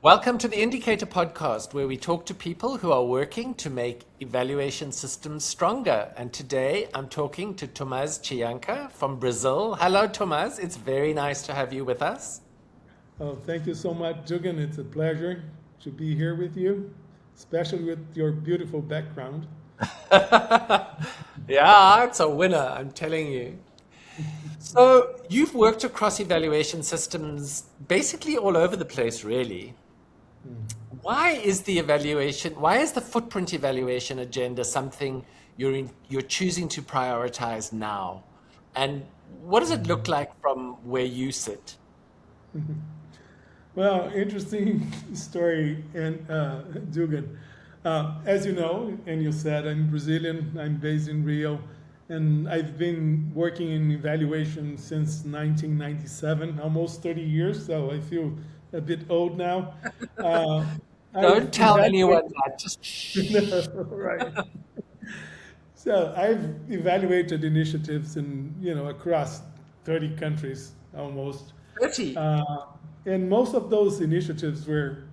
Welcome to the Indicator podcast, where we talk to people who are working to make evaluation systems stronger. And today I'm talking to Tomás Chianca from Brazil. Hello, Tomás. It's very nice to have you with us. Oh, thank you so much, Jugan. It's a pleasure to be here with you, especially with your beautiful background. Yeah, it's a winner, I'm telling you. So you've worked across evaluation systems basically all over the place, really. Why is the footprint evaluation agenda something you're choosing to prioritize now? And what does it look like from where you sit? Well, interesting story, and Jugan. As you know, and you said, I'm Brazilian. I'm based in Rio, and I've been working in evaluation since 1997, almost 30 years. So I feel a bit old now. Uh, Don't I've tell anyone evaluated, that, just shh. right. So I've evaluated initiatives across 30 countries almost. 30. Uh, and most of those initiatives were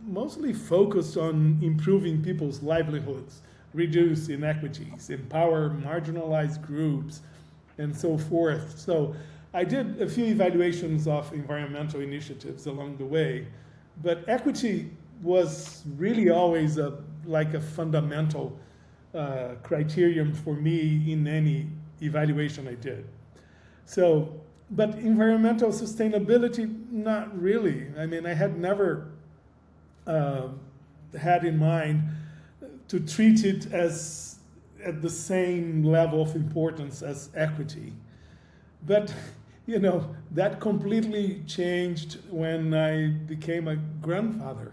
mostly focused on improving people's livelihoods, reduce inequities, empower marginalized groups, and so forth. So I did a few evaluations of environmental initiatives along the way, but equity was really always like a fundamental criterion for me in any evaluation I did. So, but environmental sustainability, not really. I mean, I had never uh, had in mind to treat it as at the same level of importance as equity. But, that completely changed when I became a grandfather.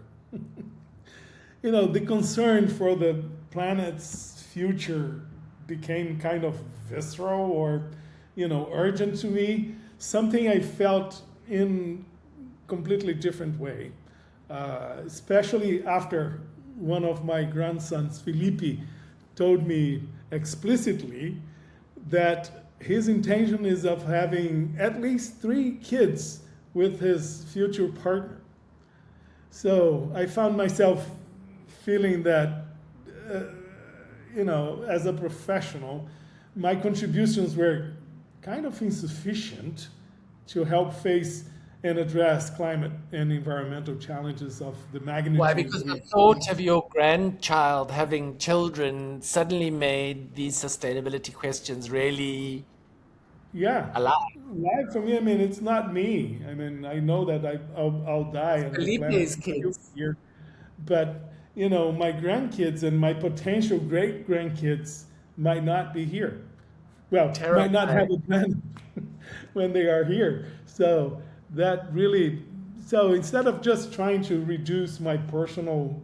The concern for the planet's future became kind of visceral or, urgent to me, something I felt in completely different way, especially after one of my grandsons, Felipe, told me explicitly that his intention is of having at least 3 kids with his future partner. So I found myself feeling that, uh, as a professional, my contributions were kind of insufficient to help face and address climate and environmental challenges of the Why? magnitude Because we the experienced. thought of your grandchild having children suddenly made these sustainability questions really Yeah, alive. life for me, I mean, it's not me. I mean, I know that I'll die and the planet Felipe's will still kids. be here. But, my grandkids and my potential great grandkids might not be here. Well, might not have Terrifying. a planet when they are here. So that really, so instead of just trying to reduce my personal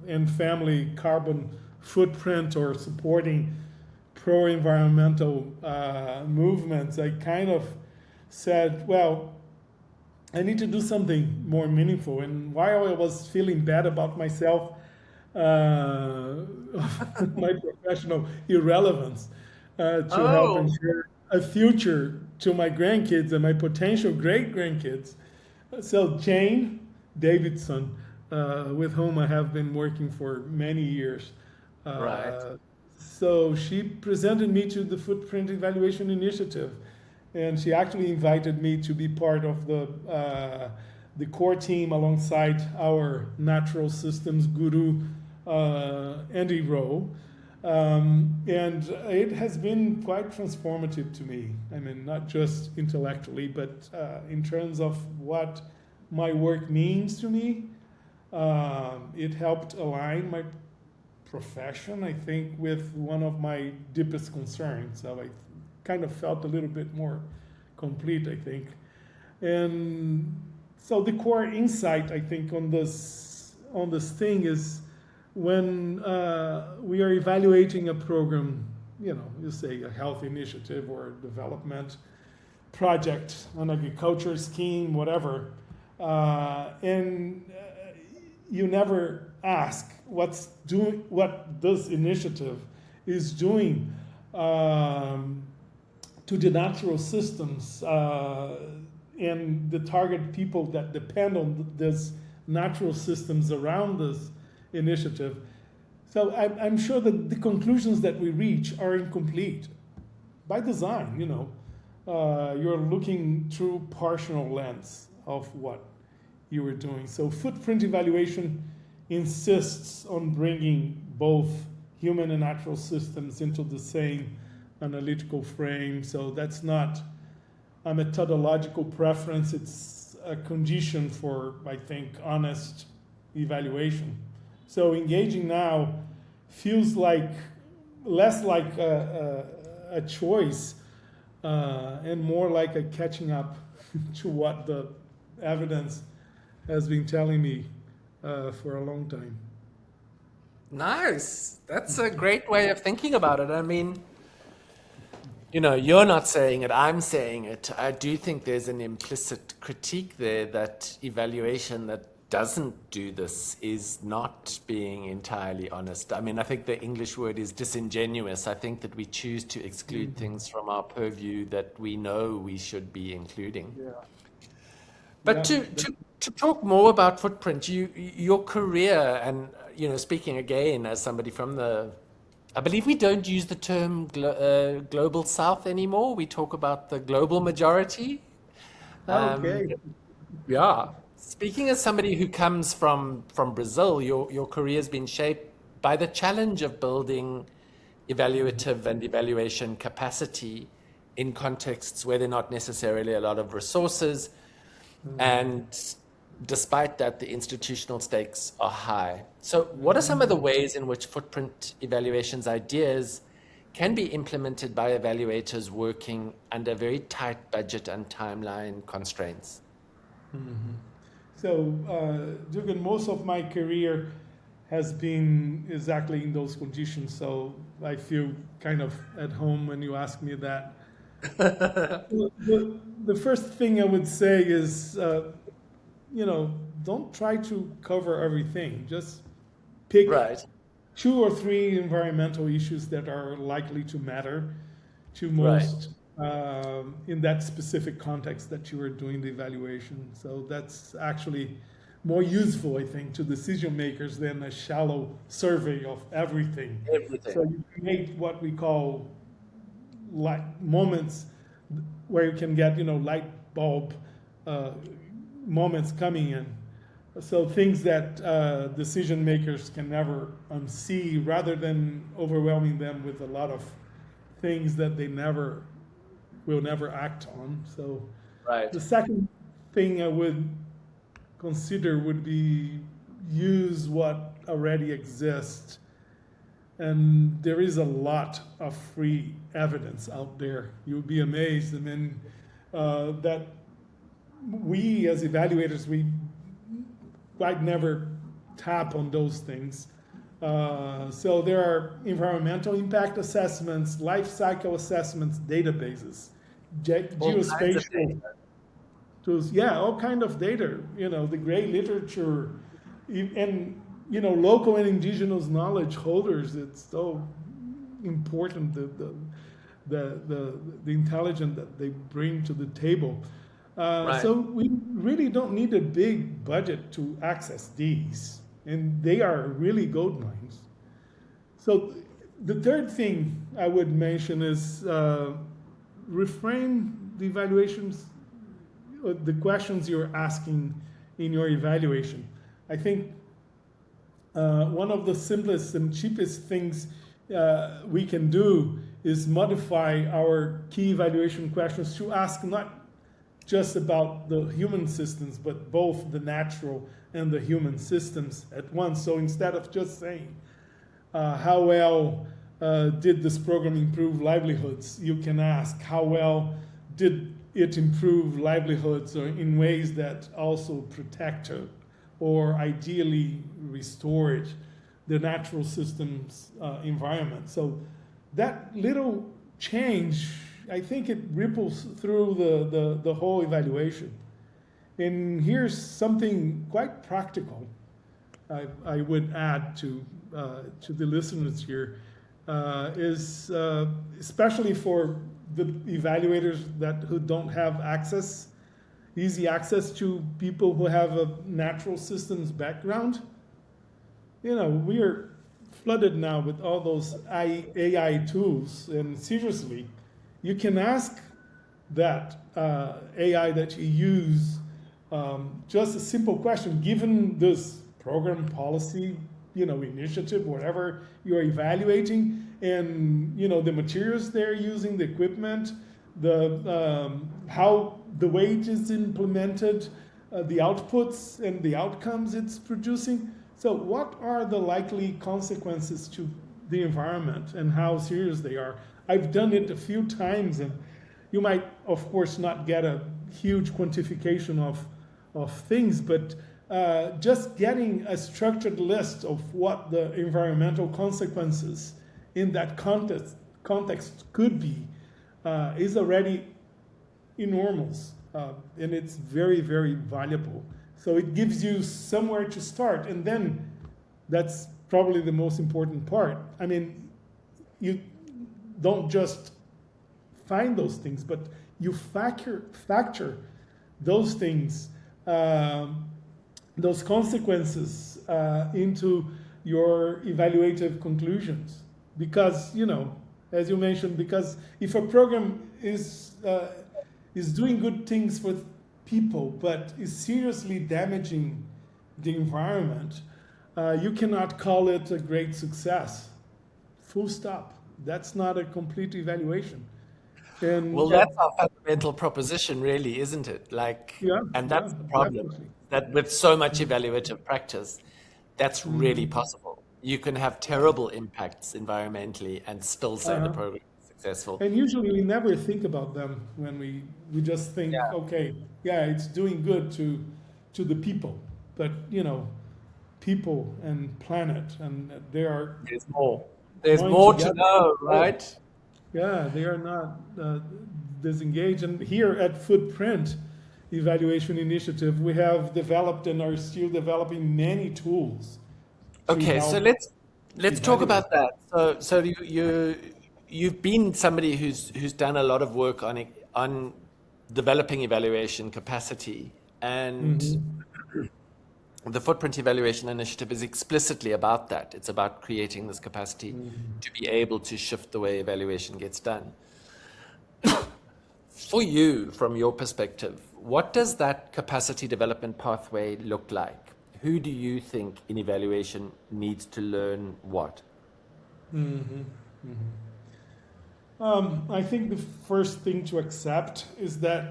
and family carbon footprint or supporting pro-environmental movements, I kind of said, well, I need to do something more meaningful. And while I was feeling bad about myself, my professional irrelevance, to help Oh, ensure a future to my grandkids and my potential great grandkids. So Jane Davidson, with whom I have been working for many years, right. uh, so she presented me to the Footprint Evaluation Initiative, and she actually invited me to be part of the core team alongside our natural systems guru, Andy Rowe. And it has been quite transformative to me. I mean, not just intellectually, but in terms of what my work means to me. It helped align my profession, I think, with one of my deepest concerns. So I kind of felt a little bit more complete, I think. And so the core insight, I think, on this thing is when we are evaluating a program, you say a health initiative or a development project, an agriculture scheme, whatever, and you never ask what this initiative is doing to the natural systems and the target people that depend on this natural systems around this initiative. So I'm sure that the conclusions that we reach are incomplete by design. You're looking through partial lens of what you were doing. So footprint evaluation insists on bringing both human and natural systems into the same analytical frame. So that's not a methodological preference. It's a condition for, I think, honest evaluation. So engaging now feels like less like a choice and more like a catching up to what the evidence has been telling me for a long time. Nice. That's a great way of thinking about it. I mean, you're not saying it, I'm saying it. I do think there's an implicit critique there that evaluation that doesn't do this is not being entirely honest. I mean, I think the English word is disingenuous. I think that we choose to exclude things from our purview that we know we should be including. Yeah. But to talk more about footprint, your career, and speaking again as somebody from I believe we don't use the term global South anymore. We talk about the global majority. Okay. Yeah. Speaking as somebody who comes from Brazil, your career has been shaped by the challenge of building evaluative and evaluation capacity in contexts where there are not necessarily a lot of resources. And despite that, the institutional stakes are high. So what are some of the ways in which footprint evaluations ideas can be implemented by evaluators working under very tight budget and timeline constraints? Mm-hmm. So, Dugan, most of my career has been exactly in those conditions, so I feel kind of at home when you ask me that. The first thing I would say is, don't try to cover everything. Just pick two or three environmental issues that are likely to matter to most in that specific context that you are doing the evaluation. So that's actually more useful, I think, to decision makers than a shallow survey of everything. So you create what we call moments where you can get, light bulb moments coming in. So things that decision makers can never unsee, rather than overwhelming them with a lot of things that they will never act on. So the second thing I would consider would be use what already exists. And there is a lot of free evidence out there. You'll be amazed. I mean, that we as evaluators, we quite never tap on those things. So there are environmental impact assessments, life cycle assessments, databases, geospatial tools. Yeah, all kind of data. The gray literature, and local and indigenous knowledge holders. It's so important, the intelligence that they bring to the table. So we really don't need a big budget to access these, and they are really gold mines. So the third thing I would mention is reframe the evaluations, the questions you're asking in your evaluation. I think one of the simplest and cheapest things we can do is modify our key evaluation questions to ask not just about the human systems, but both the natural and the human systems at once. So instead of just saying, how well did this program improve livelihoods, you can ask, how well did it improve livelihoods or in ways that also protected or ideally restored the natural systems environment. So that little change, I think it ripples through the whole evaluation. And here's something quite practical I would add to the listeners here, is especially for the evaluators who don't have access, easy access to people who have a natural systems background. We are flooded now with all those AI tools, and seriously, you can ask that AI that you use just a simple question, given this program policy, initiative, whatever you're evaluating, and the materials they're using, the equipment, the how the way it is implemented, the outputs and the outcomes it's producing. So what are the likely consequences to the environment and how serious they are? I've done it a few times, and you might, of course, not get a huge quantification of things, but just getting a structured list of what the environmental consequences in that context could be is already enormous, and it's very, very valuable. So it gives you somewhere to start, and then that's probably the most important part. I mean, you don't just find those things, but you factor those things, those consequences into your evaluative conclusions. Because, as you mentioned, because if a program is doing good things for people, but is seriously damaging the environment, you cannot call it a great success. Full stop. That's not a complete evaluation. And Well, that's our fundamental proposition, really, isn't it? yeah, And that's yeah, the problem, definitely. that with so much evaluative practice, that's really possible. You can have terrible impacts environmentally and still say the Uh-huh. program is successful. And usually we never think about them when we just think, Yeah, okay, yeah, it's doing good to the people. But, people and planet, and they are there's more. There's going more to together. know, Oh, right? yeah, they are not disengaged. And here at Footprint Evaluation Initiative, we have developed and are still developing many tools to Okay, so help let's talk evaluate. about that. So you've been somebody who's done a lot of work on developing evaluation capacity, and Hmm. the Footprint Evaluation Initiative is explicitly about that. It's about creating this capacity to be able to shift the way evaluation gets done. For you, from your perspective, what does that capacity development pathway look like? Who do you think in evaluation needs to learn what? Hmm. I think the first thing to accept is that,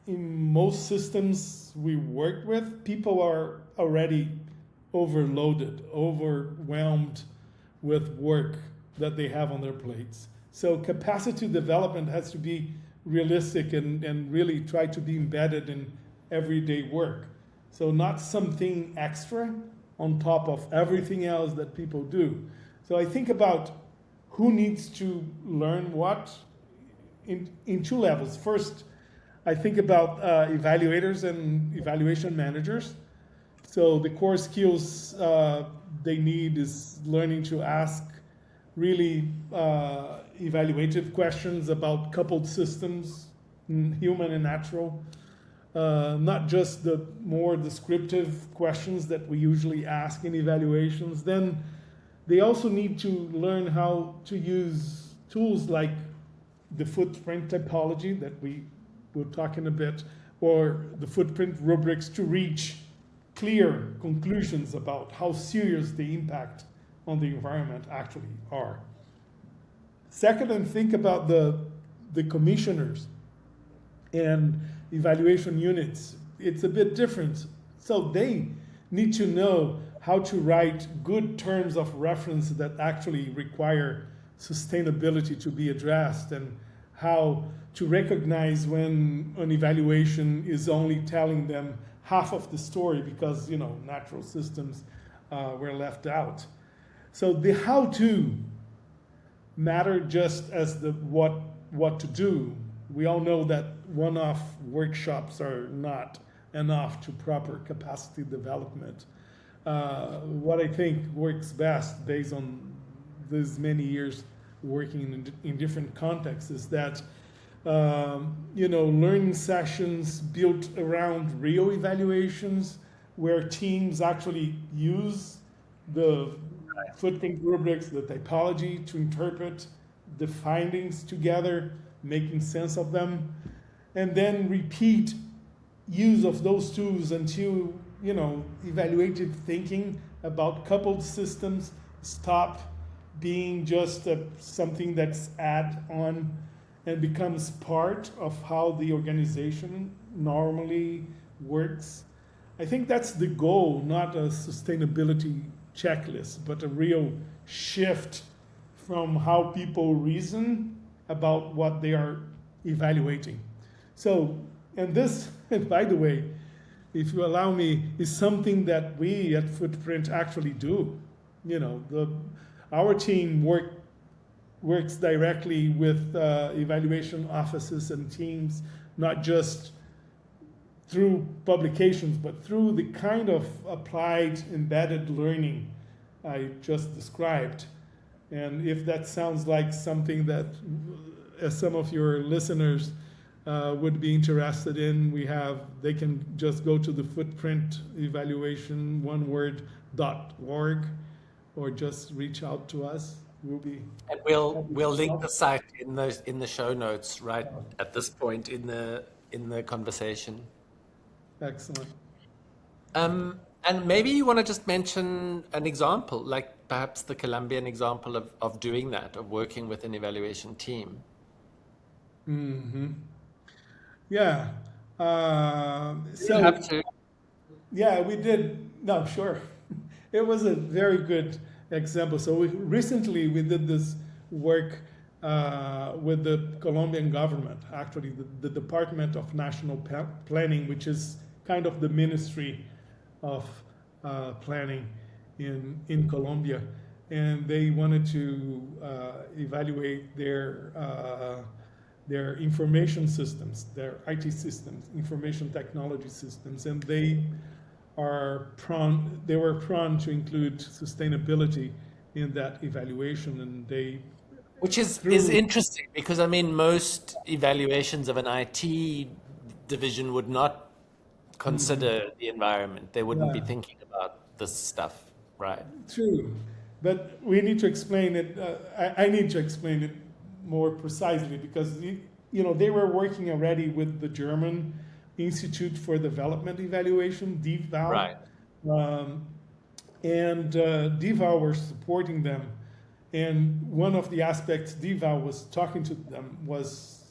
in most systems we work with, people are already overloaded, overwhelmed with work that they have on their plates. So capacity development has to be realistic and really try to be embedded in everyday work. So not something extra on top of everything else that people do. So I think about who needs to learn what in two levels. First, I think about evaluators and evaluation managers. So the core skills they need is learning to ask really evaluative questions about coupled systems, human and natural. Not just the more descriptive questions that we usually ask in evaluations. Then they also need to learn how to use tools like the footprint typology that we will talk in a bit, or the footprint rubrics to reach clear conclusions about how serious the impact on the environment actually are. Second, and think about the commissioners and evaluation units. It's a bit different. So they need to know how to write good terms of reference that actually require sustainability to be addressed, and how to recognize when an evaluation is only telling them half of the story because natural systems were left out. So the how-to matter just as the what to do. We all know that one-off workshops are not enough to proper capacity development. What I think works best, based on these many years working in different contexts, is that Learning sessions built around real evaluations where teams actually use the footprint rubrics, the typology to interpret the findings together, making sense of them, and then repeat use of those tools until, evaluative thinking about coupled systems stop being just something that's add on and becomes part of how the organization normally works. I think that's the goal, not a sustainability checklist, but a real shift from how people reason about what they are evaluating. So, and this, and by the way, if you allow me, is something that we at Footprint actually do. Our team works directly with evaluation offices and teams, not just through publications, but through the kind of applied embedded learning I just described. And if that sounds like something that some of your listeners would be interested in, they can just go to the footprint evaluation, oneword.org, or just reach out to us. And we'll link the site in the show notes right at this point in the conversation. Excellent. And maybe you want to just mention an example, like perhaps the Colombian example of doing that, of working with an evaluation team. Mm-hmm. Yeah. You have to. Yeah, we did. No, sure. It was a very good example. So recently we did this work with the Colombian government, actually the Department of National Planning, which is kind of the Ministry of Planning in Colombia. And they wanted to evaluate their information systems, their IT systems, information technology systems, and they were prone to include sustainability in that evaluation, and which is interesting, because I mean most evaluations of an IT division would not consider the environment. They wouldn't be thinking about this stuff, right? True, but we need to explain it. I need to explain it more precisely, because they were working already with the German Institute for Development Evaluation, DIVAL, right? And DIVAL were supporting them. And one of the aspects DIVAL was talking to them was,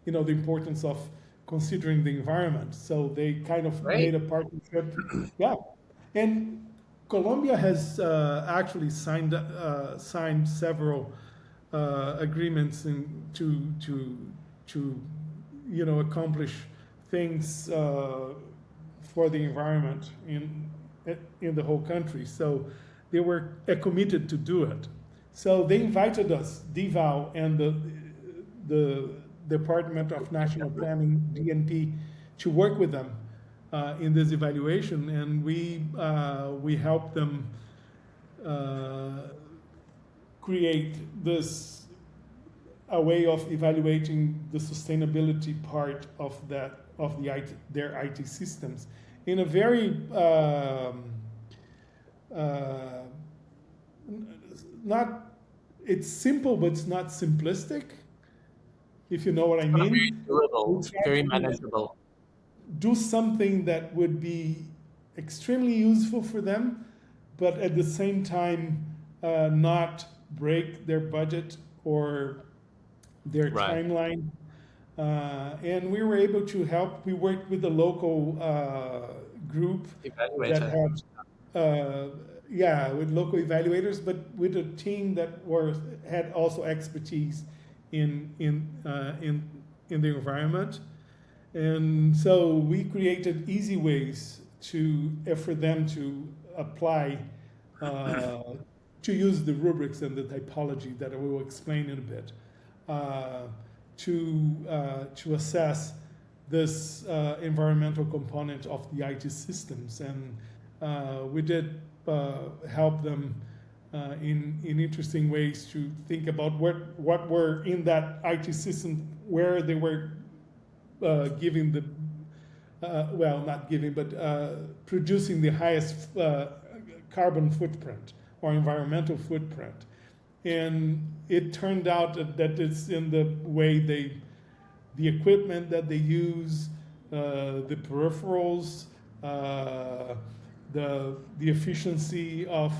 the importance of considering the environment. So they kind of made a partnership. Yeah, and Colombia has actually signed several agreements to accomplish things for the environment in the whole country. So they were committed to do it. So they invited us, DIVAL and the Department of National Planning, DNP, to work with them in this evaluation, and we helped them create a way of evaluating the sustainability part of their IT systems in a very it's simple, but it's not simplistic, if you know what I mean. Very doable, very manageable. Do something that would be extremely useful for them, but at the same time not break their budget or their timeline. And we were able to help. We worked with a local group Evaluator. that had, with local evaluators, but with a team that had also expertise in the environment. And so we created easy ways for them to apply, to use the rubrics and the typology that I will explain in a bit, to assess this environmental component of the IT systems. And we did help them in interesting ways to think about what were in that IT system where they were giving the well, not giving, but producing the highest carbon footprint or environmental footprint. And it turned out that it's in the way the equipment that they use, the peripherals, the efficiency of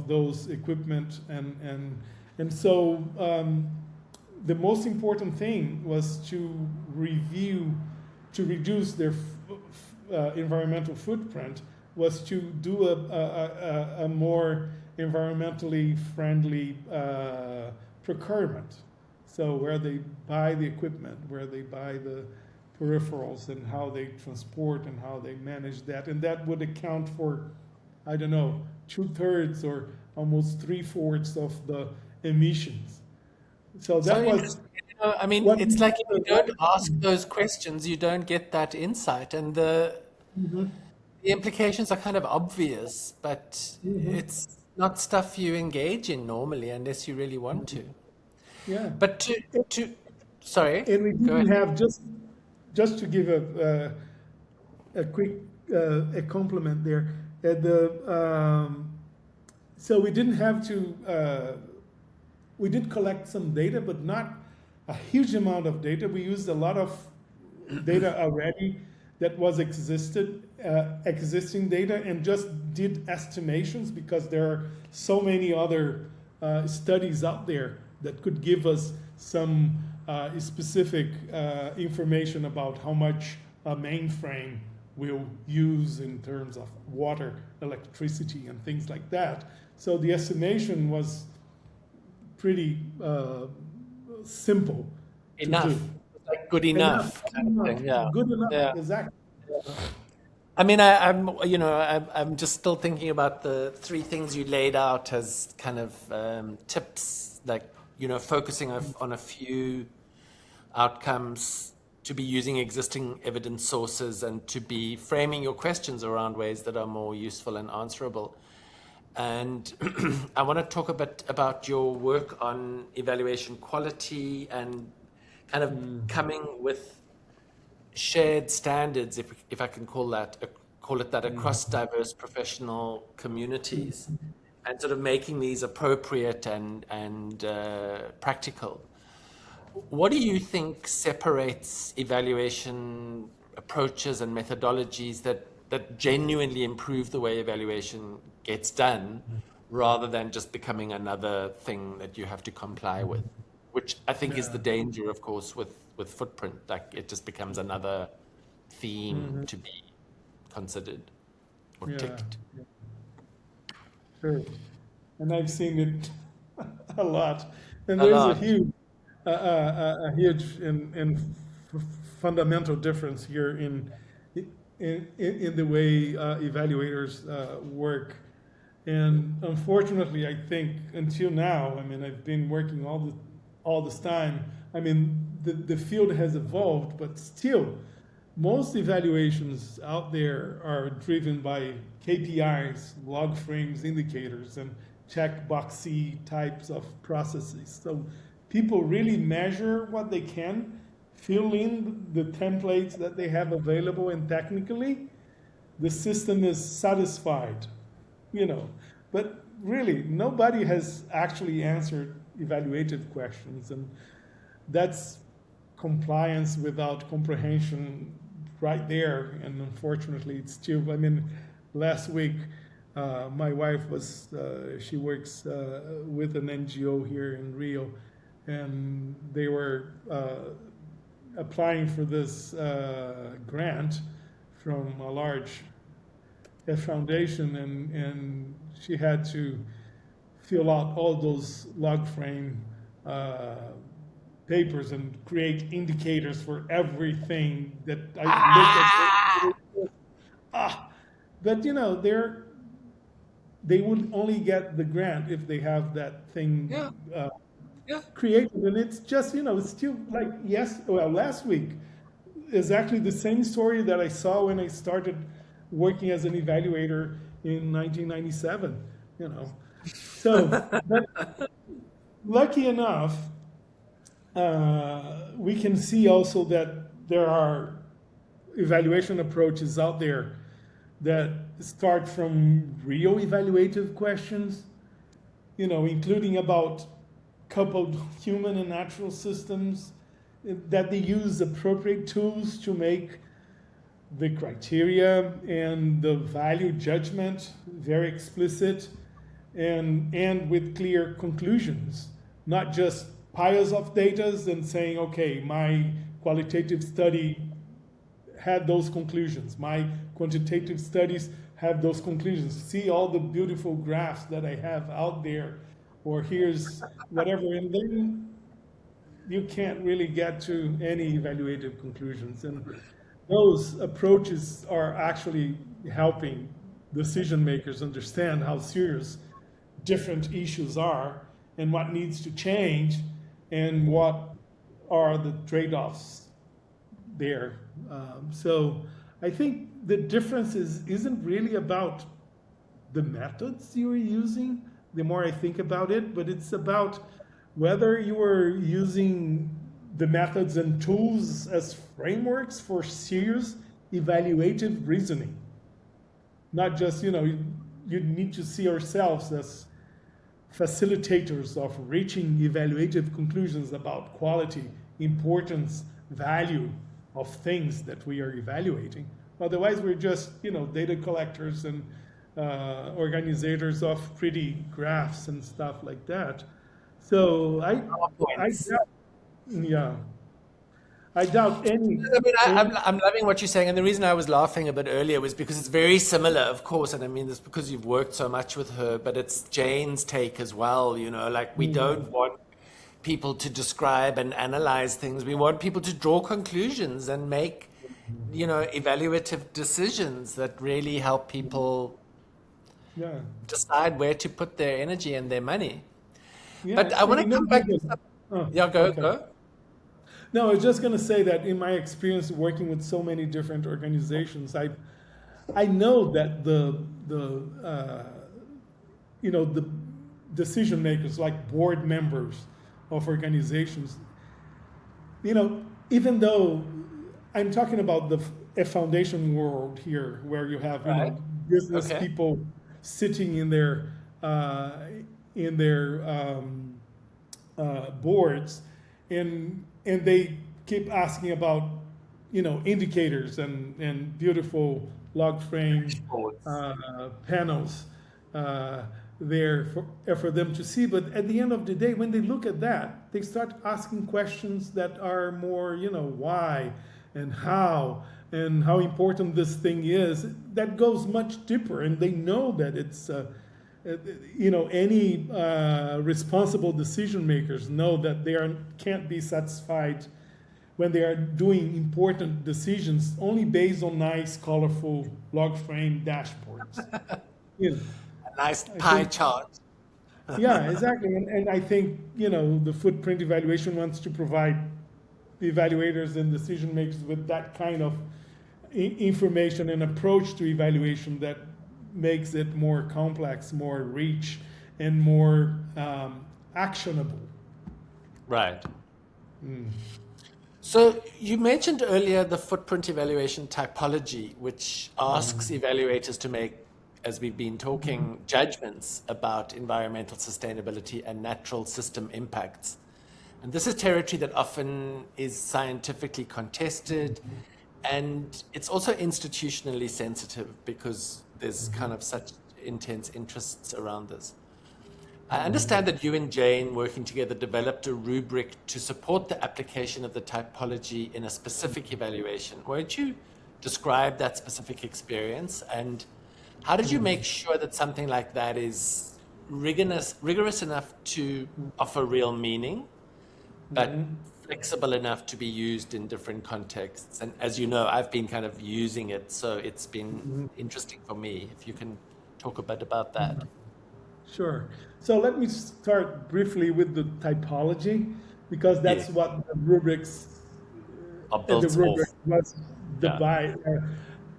those equipment, and so the most important thing was to reduce their environmental footprint, was to do a more environmentally friendly procurement. So where they buy the equipment, where they buy the peripherals, and how they transport and how they manage that. And that would account for, I don't know, 2/3 or almost 3/4 of the emissions. So that was... I mean, it's like if you don't ask those questions, you don't get that insight. And the implications are kind of obvious, but it's not stuff you engage in normally unless you really want to. Yeah. But sorry. And we didn't have, just to give a quick a compliment there. So we didn't have to. We did collect some data, but not a huge amount of data. We used a lot of data already that was existing data, and just did estimations, because there are so many other studies out there that could give us some specific information about how much a mainframe will use in terms of water, electricity, and things like that. So the estimation was pretty simple. Enough. Like good enough. Kind of thing. Yeah. Good enough, Yeah. exactly. I mean, I'm just still thinking about the three things you laid out as kind of tips, like, focusing on a few outcomes, to be using existing evidence sources, and to be framing your questions around ways that are more useful and answerable. And I want to talk a bit about your work on evaluation quality, and kind of coming with shared standards, if I can call it that, across diverse professional communities, and sort of making these appropriate and practical. What do you think separates evaluation approaches and methodologies that genuinely improve the way evaluation gets done, rather than just becoming another thing that you have to comply with? Which I think is the danger, of course, with footprint. Like, it just becomes another theme to be considered or ticked. Yeah. Sure. And I've seen it a lot. And there's a huge and fundamental difference here in the way evaluators work. And unfortunately, I think until now, I mean, I've been working all this time. I mean, the field has evolved, but still, most evaluations out there are driven by KPIs, log frames, indicators, and checkboxy types of processes. So people really measure what they can, fill in the templates that they have available, and technically, the system is satisfied, But really, nobody has actually answered evaluative questions, and that's compliance without comprehension right there. And unfortunately, it's still, I mean, last week, my wife she works with an NGO here in Rio, and they were applying for this grant from a large foundation, and she had to fill out all those log frame papers and create indicators for everything that I looked at. But they would only get the grant if they have that thing created, and it's just it's still like last week, exactly the same story that I saw when I started working as an evaluator in 1997. So, but lucky enough, we can see also that there are evaluation approaches out there that start from real evaluative questions, including about coupled human and natural systems, that they use appropriate tools to make the criteria and the value judgment very explicit and with clear conclusions, not just piles of data and saying, okay, my qualitative study had those conclusions, my quantitative studies have those conclusions. See all the beautiful graphs that I have out there, or here's whatever, and then you can't really get to any evaluative conclusions. And those approaches are actually helping decision makers understand how serious different issues are and what needs to change and what are the trade-offs there. So I think the difference isn't really about the methods you're using, the more I think about it, but it's about whether you are using the methods and tools as frameworks for serious evaluative reasoning. Not just, you need to see ourselves as facilitators of reaching evaluative conclusions about quality, importance, value of things that we are evaluating. Otherwise, we're just, data collectors and organizers of pretty graphs and stuff like that. So I doubt, yeah, I doubt any. I mean, I'm loving what you're saying, and the reason I was laughing a bit earlier was because it's very similar, of course, and I mean this because you've worked so much with her, but it's Jane's take as well, like we don't want people to describe and analyze things. We want people to draw conclusions and make, evaluative decisions that really help people decide where to put their energy and their money. Yeah, but I want to come back to something. Yeah, go. No, I was just going to say that in my experience working with so many different organizations, I know that the decision makers, like board members of organizations, even though I'm talking about a foundation world here, where you have business people sitting in their boards, and they keep asking about indicators and beautiful log frame panels there for them to see. But at the end of the day, when they look at that, they start asking questions that are more why and how important this thing is. That goes much deeper, and they know that it's any responsible decision makers know that they can't be satisfied when they are doing important decisions only based on nice, colorful log frame dashboards. A nice pie chart. Yeah, exactly. And I think, the footprint evaluation wants to provide the evaluators and decision makers with that kind of information and approach to evaluation that makes it more complex, more rich, and more actionable. Right. So you mentioned earlier the footprint evaluation typology, which asks evaluators to make, as we've been talking, judgments about environmental sustainability and natural system impacts. And this is territory that often is scientifically contested, and it's also institutionally sensitive because there's kind of such intense interests around this. I understand that you and Jane, working together, developed a rubric to support the application of the typology in a specific evaluation. Won't you describe that specific experience, and how did you make sure that something like that is rigorous enough to offer real meaning, but flexible enough to be used in different contexts? And as you know, I've been kind of using it, so it's been interesting for me. If you can talk a bit about that. Sure. So let me start briefly with the typology, because that's what the rubrics was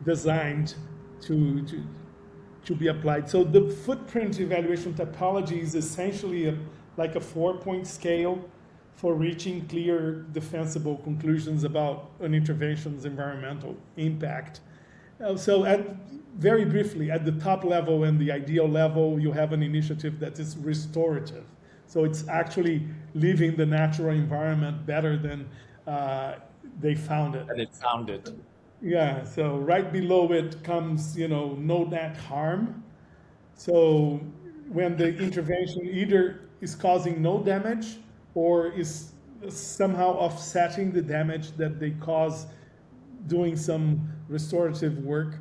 designed to be applied. So the footprint evaluation typology is essentially like a 4-point scale for reaching clear, defensible conclusions about an intervention's environmental impact. Very briefly, at the top level and the ideal level, you have an initiative that is restorative. So it's actually leaving the natural environment better than they found it. And it found it. Yeah, so right below it comes, no net harm. So when the intervention either is causing no damage or is somehow offsetting the damage that they cause doing some restorative work.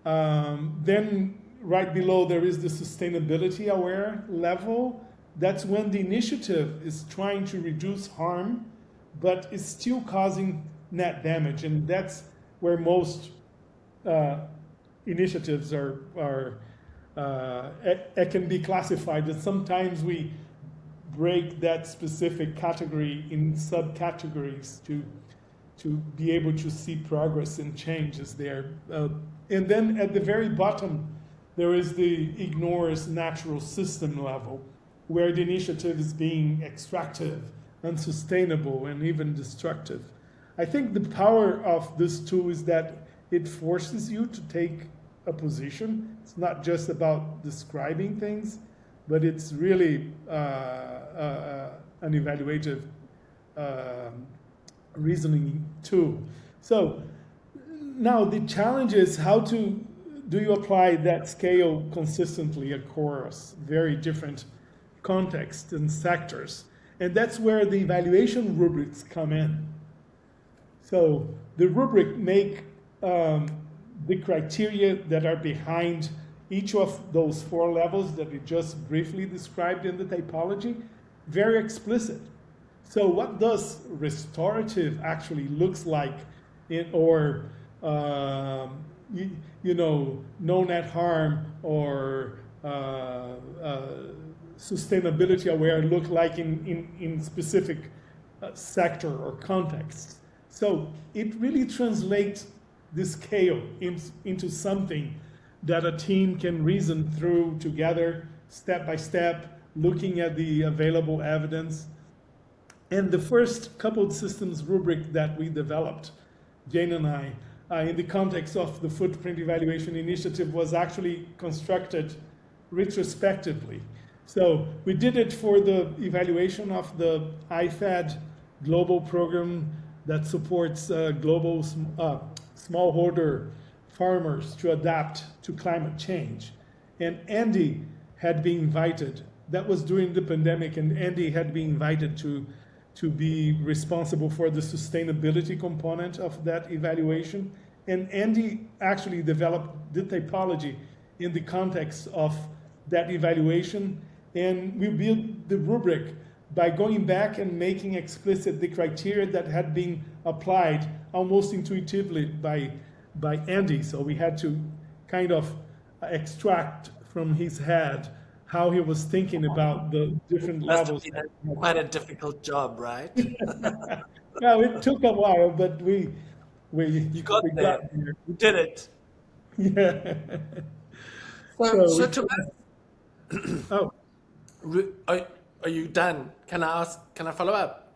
Then right below there is the sustainability aware level. That's when the initiative is trying to reduce harm, but is still causing net damage. And that's where most initiatives it can be classified. And sometimes we break that specific category in subcategories to be able to see progress and changes there. And then at the very bottom, there is the ignores natural system level, where the initiative is being extractive, unsustainable, and even destructive. I think the power of this tool is that it forces you to take a position. It's not just about describing things, but it's really an evaluative reasoning tool. So now the challenge is how do you apply that scale consistently across very different contexts and sectors? And that's where the evaluation rubrics come in. So the rubric make the criteria that are behind each of those 4 levels that we just briefly described in the typology very explicit. So what does restorative actually looks like no net harm or sustainability aware look like in specific sector or context? So it really translates the scale into something that a team can reason through together, step by step, looking at the available evidence. And the first coupled systems rubric that we developed, Jane and I, in the context of the footprint evaluation initiative was actually constructed retrospectively. So we did it for the evaluation of the IFAD global program that supports global smallholder farmers to adapt to climate change. And Andy had been invited, that was during the pandemic, and Andy had been invited to be responsible for the sustainability component of that evaluation. And Andy actually developed the typology in the context of that evaluation. And we built the rubric by going back and making explicit the criteria that had been applied almost intuitively by Andy. So we had to kind of extract from his head how he was thinking about the different levels. Quite a difficult job, right? Well, it took a while, but we got there. You did it. Yeah. So Tomas, oh, are you done? Can I follow up?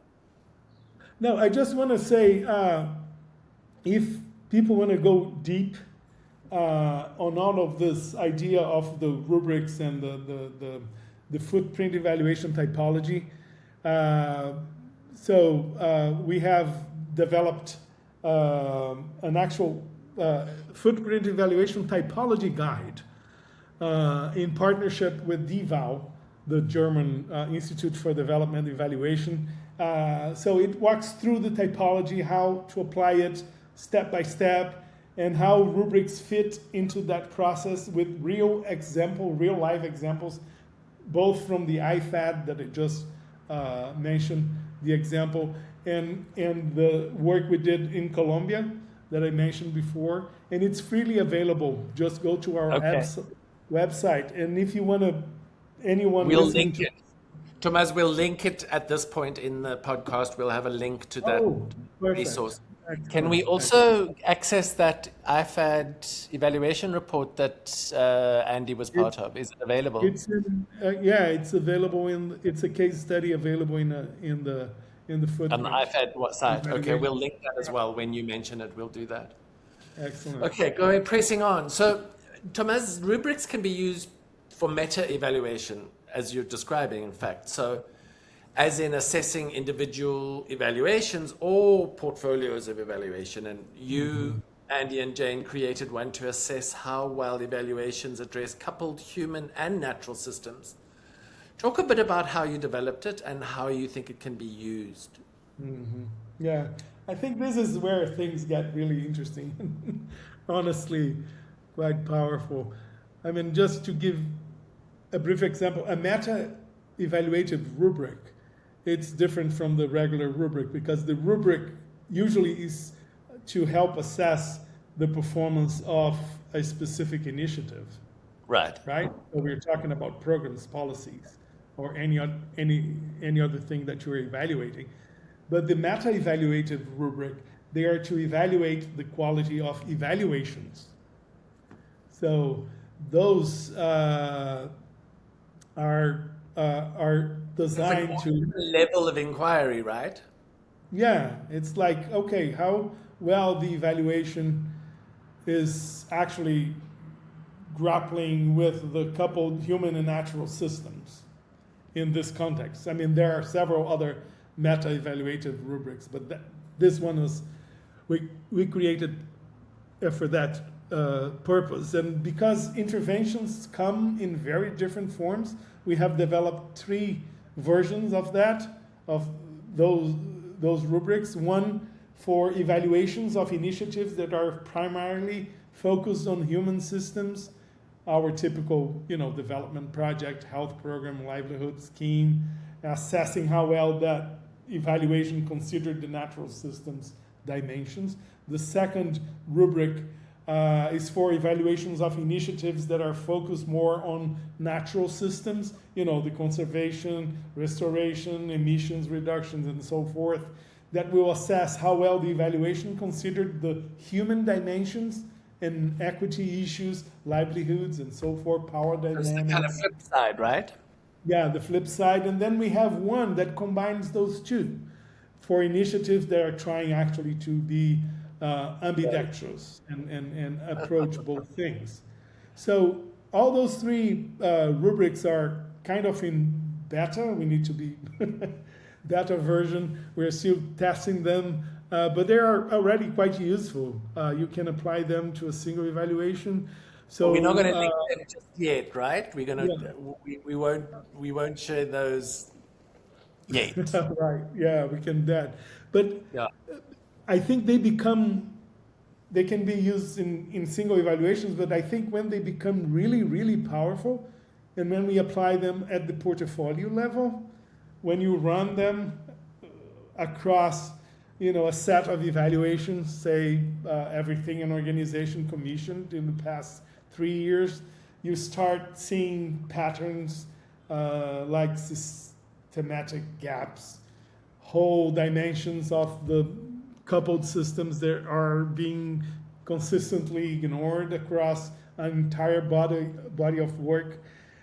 No, I just want to say, if people want to go deep on all of this idea of the rubrics and the footprint evaluation typology, we have developed an actual footprint evaluation typology guide in partnership with DEVAL, the German Institute for Development Evaluation. So it walks through the typology, how to apply it step by step, and how rubrics fit into that process with real life examples, both from the IFAD that I just mentioned, the example, and the work we did in Colombia that I mentioned before. And it's freely available. Just go to our website. And if you want to, we'll link it. Tomas, we'll link it at this point in the podcast. We'll have a link to that resource. Excellent. Can we also access that IFAD evaluation report that Andy was part of? Is it available? It's it's available it's a case study available in in the On the footprint. iPad site. Okay, we'll Evaluation. link that as well when you mention it. We'll do that. Excellent. Okay, pressing on. So, Thomas, rubrics can be used for meta evaluation, as you're describing, in fact. So, as in assessing individual evaluations or portfolios of evaluation. And you, Andy and Jane, created one to assess how well evaluations address coupled human and natural systems. Talk a bit about how you developed it and how you think it can be used. Yeah, I think this is where things get really interesting. Honestly, quite powerful. I mean, just to give a brief example, a meta-evaluative rubric, it's different from the regular rubric because the rubric usually is to help assess the performance of a specific initiative. Right. Right? So we're talking about programs, policies, or any other thing that you're evaluating. But the meta-evaluative rubric, they are to evaluate the quality of evaluations. So those are designed to level of inquiry, right? Yeah, it's like, okay, how well the evaluation is actually grappling with the coupled human and natural systems in this context. I mean, there are several other meta-evaluative rubrics, but this one was, we created for that purpose. And because interventions come in very different forms, we have developed 3 versions of that, of those rubrics. One for evaluations of initiatives that are primarily focused on human systems, our typical, development project, health program, livelihood scheme, assessing how well that evaluation considered the natural systems dimensions. The second rubric is for evaluations of initiatives that are focused more on natural systems, the conservation, restoration, emissions reductions, and so forth, that will assess how well the evaluation considered the human dimensions and equity issues, livelihoods, and so forth, power dynamics. That's the kind of flip side, right? Yeah, the flip side. And then we have one that combines those two for initiatives that are trying actually to be ambidextrous and approach both things. So all those 3 rubrics are kind of in beta. We need to be beta version. We're still testing them, but they are already quite useful. You can apply them to a single evaluation. So we're not going to link them just yet, right? We're going to we won't share those yet. Right? Yeah, we can that. But yeah. I think they can be used in single evaluations, but I think when they become really, really powerful, and when we apply them at the portfolio level, when you run them across, a set of evaluations, say everything an organization commissioned in the past 3 years, you start seeing patterns like systematic gaps, whole dimensions of the coupled systems that are being consistently ignored across an entire body of work.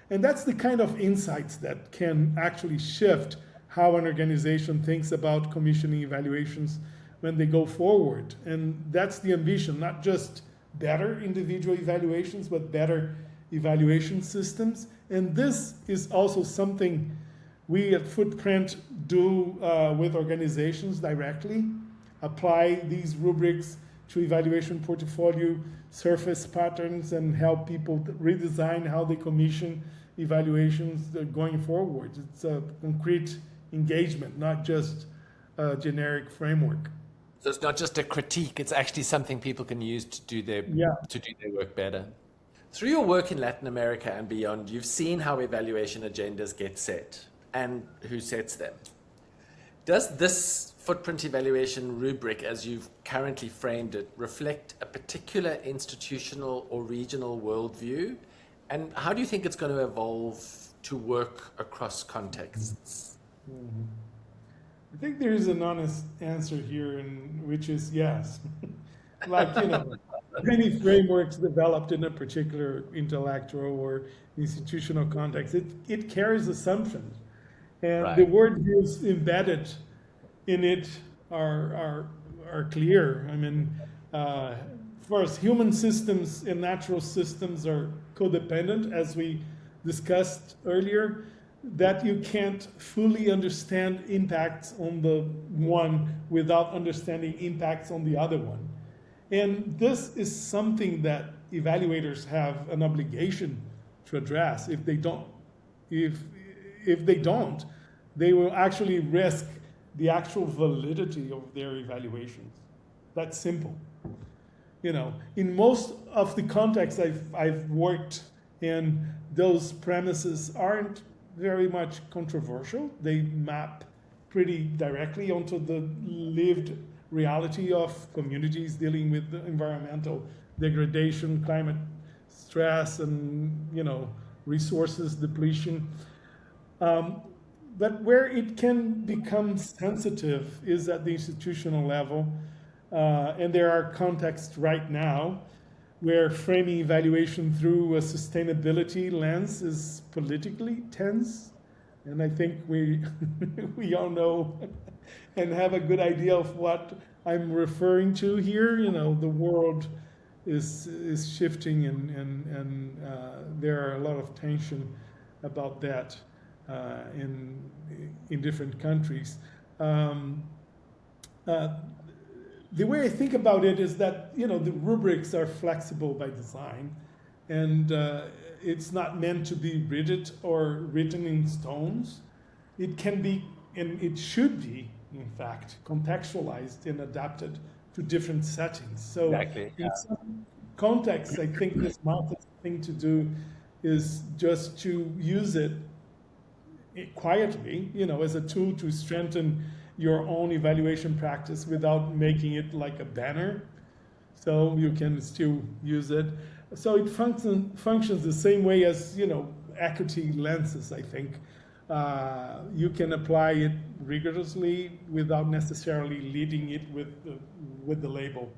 And that's the kind of insights that can actually shift how an organization thinks about commissioning evaluations when they go forward. And that's the ambition, not just better individual evaluations, but better evaluation systems. And this is also something we at Footprint do with organizations directly. Apply these rubrics to evaluation portfolio, surface patterns, and help people redesign how they commission evaluations going forward. It's a concrete engagement, not just a generic framework. So it's not just a critique, it's actually something people can use to do their work better. Through your work in Latin America and beyond, you've seen how evaluation agendas get set and who sets them. Does this footprint evaluation rubric, as you've currently framed it, reflect a particular institutional or regional worldview? And how do you think it's going to evolve to work across contexts? Mm-hmm. I think there is an honest answer here, which is yes. Many frameworks developed in a particular intellectual or institutional context, it carries assumptions. And the worldviews embedded in it are clear. I mean, first, human systems and natural systems are codependent, as we discussed earlier, that you can't fully understand impacts on the one without understanding impacts on the other one. And this is something that evaluators have an obligation to address. If they don't, if they don't, they will actually risk the actual validity of their evaluations. That's simple. You know, in most of the contexts I've worked in, those premises aren't very much controversial. They map pretty directly onto the lived reality of communities dealing with the environmental degradation, climate stress, and, you know, resources depletion. But where it can become sensitive is at the institutional level. And there are contexts right now where framing evaluation through a sustainability lens is politically tense. And I think we all know and have a good idea of what I'm referring to here. You know, the world is shifting, and there are a lot of tension about that in different countries. The way I think about it is that, you know, the rubrics are flexible by design, and it's not meant to be rigid or written in stones. It can be, and it should be, in fact, contextualized and adapted to different settings. So Exactly. in some contexts, I think the smartest thing to do is just to use it quietly, you know, as a tool to strengthen your own evaluation practice without making it like a banner. So you can still use it. So it functions the same way as, you know, equity lenses, I think. You can apply it rigorously without necessarily leading it with the label.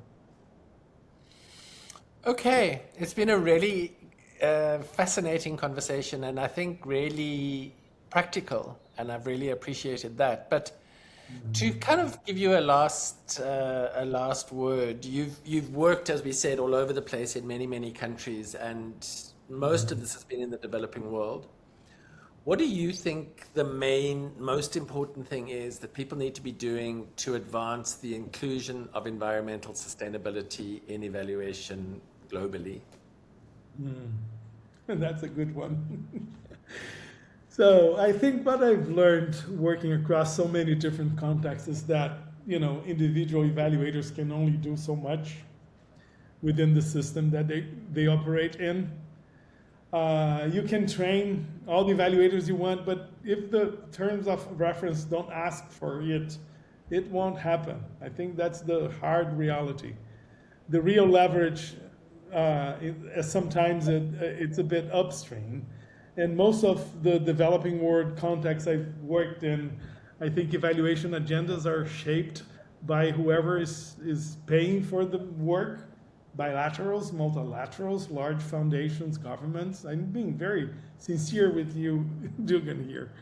Okay, it's been a really fascinating conversation, and I think really practical, and I've really appreciated that. But to kind of give you a last word, you've worked, as we said, all over the place in many countries, and most of this has been in the developing world. What do you think the most important thing is that people need to be doing to advance the inclusion of environmental sustainability in evaluation globally? That's a good one. So I think what I've learned working across so many different contexts is that, you know, individual evaluators can only do so much within the system that they operate in. You can train all the evaluators you want, but if the terms of reference don't ask for it, it won't happen. I think that's the hard reality. The real leverage, sometimes it's a bit upstream. And most of the developing world contexts I've worked in, I think evaluation agendas are shaped by whoever is paying for the work. Bilaterals, multilaterals, large foundations, governments. I'm being very sincere with you, Dugan, here.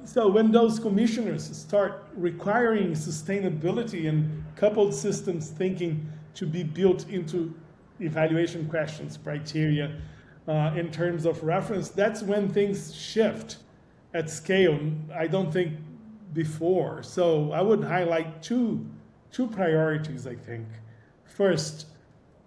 So when those commissioners start requiring sustainability and coupled systems thinking to be built into evaluation questions, criteria, in terms of reference, that's when things shift at scale. I don't think before. So I would highlight two priorities, I think. First,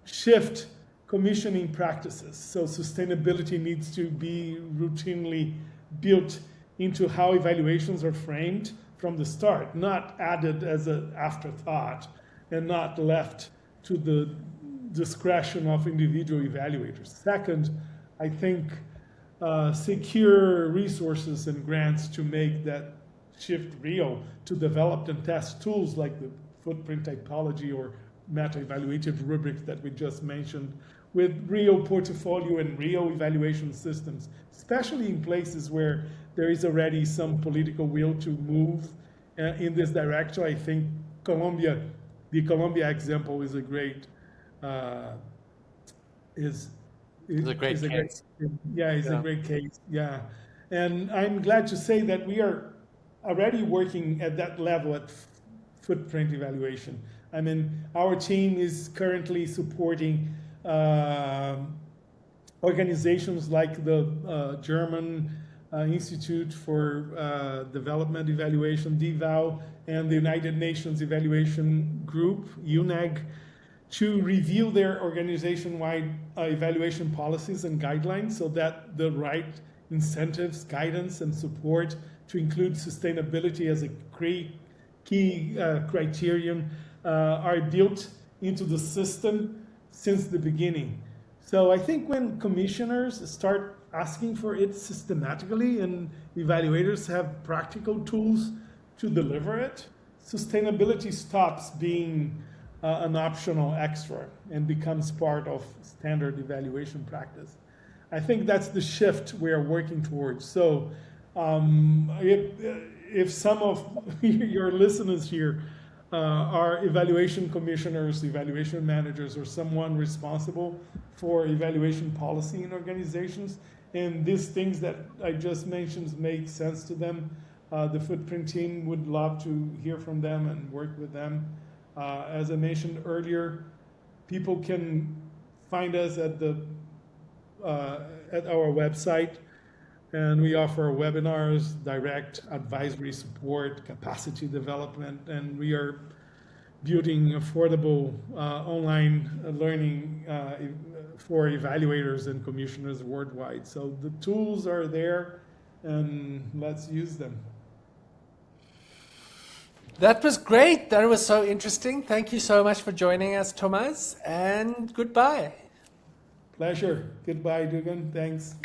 shift commissioning practices. So sustainability needs to be routinely built into how evaluations are framed from the start, not added as an afterthought and not left to the discretion of individual evaluators. Second, I think secure resources and grants to make that shift real, to develop and test tools like the footprint typology or meta-evaluative rubrics that we just mentioned, with real portfolio and real evaluation systems, especially in places where there is already some political will to move in this direction. I think the Colombia example is a great It's a great case. a great case. Yeah, and I'm glad to say that we are already working at that level at footprint evaluation. I mean, our team is currently supporting organizations like the German Institute for Development Evaluation, DEVAL, and the United Nations Evaluation Group, UNEG, to review their organization-wide evaluation policies and guidelines so that the right incentives, guidance, and support to include sustainability as a key criterion are built into the system since the beginning. So I think when commissioners start asking for it systematically and evaluators have practical tools to deliver it, sustainability stops being an optional extra and becomes part of standard evaluation practice. I think that's the shift we are working towards. So if some of your listeners here are evaluation commissioners, evaluation managers, or someone responsible for evaluation policy in organizations, and these things that I just mentioned make sense to them, the footprint team would love to hear from them and work with them. As I mentioned earlier, people can find us at our website, and we offer webinars, direct advisory support, capacity development, and we are building affordable online learning for evaluators and commissioners worldwide. So the tools are there, and let's use them. That was great. That was so interesting. Thank you so much for joining us, Thomas, and goodbye. Pleasure. Goodbye, Dugan. Thanks.